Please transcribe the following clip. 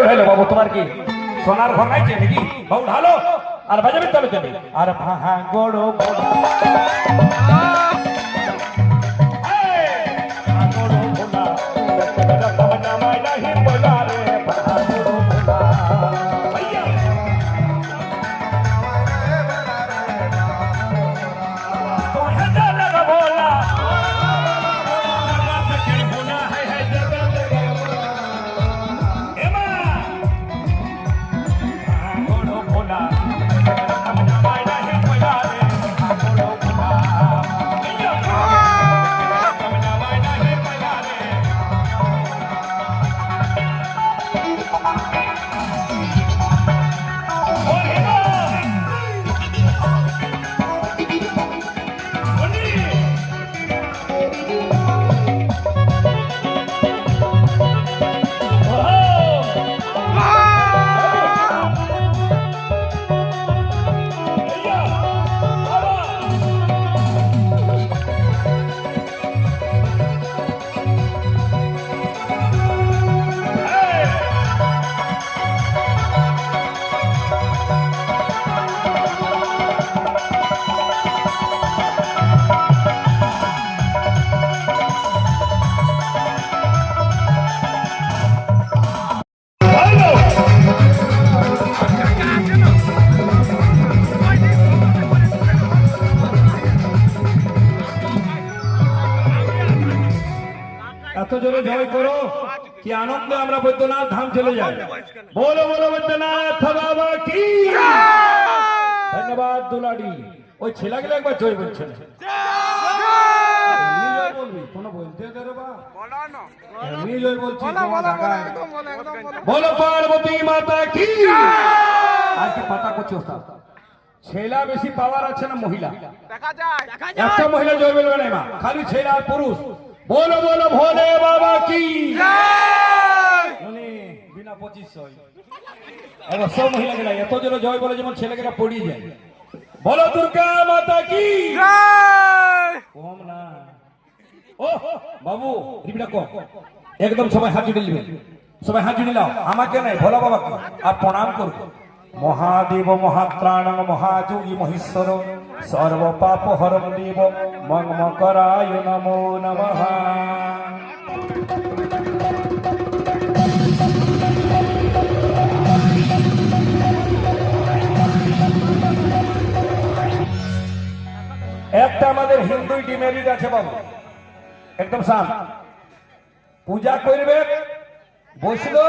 হলো বাবু তোমার কি সোনার ঘর নাই নাকি বাবু ঢালো আর বাজাবে তবে তবে আর ভাঙড়ো এত জোরে জয় করো কি আনন্দে আমরা বৈদ্যনাথ ধাম চলে যাই বলো বলো বৈদ্যনাথ বাবা কি ধন্যবাদ দুলাডি ওই ছেলেগুলো একবার জয় বলছে কোনো বলতে বলো পার্বতী মাতা কি আজকে পাতা করছি ওস্তাদ ছেলা বেশি পাওয়ার আছে না মহিলা একটা মহিলা জয় বলবে না মা খালি ছেলে আর পুরুষ बोलो बोलो भोले बाबा की बिना 2500 सब महिला के एत जो जय बोले जेमन छेलेरा पड़ी जाए बोलो दुर्गा माता की कम ना ओ बाबू रिबिना को एकदम सबाई हाथ जुड़े नेबेन सबाई हाथ जुड़े नाओ आमाके নাই भोला बाबा को आप प्रणाम करो महादेव महात्राणं महायोगी महेश्वर सर्व पाप हरम देव मंगमकराय नमो नमः একটা আমাদের হিন্দু ডিমেরিট আছে বাবু একদম সাম পূজা করবে বসলো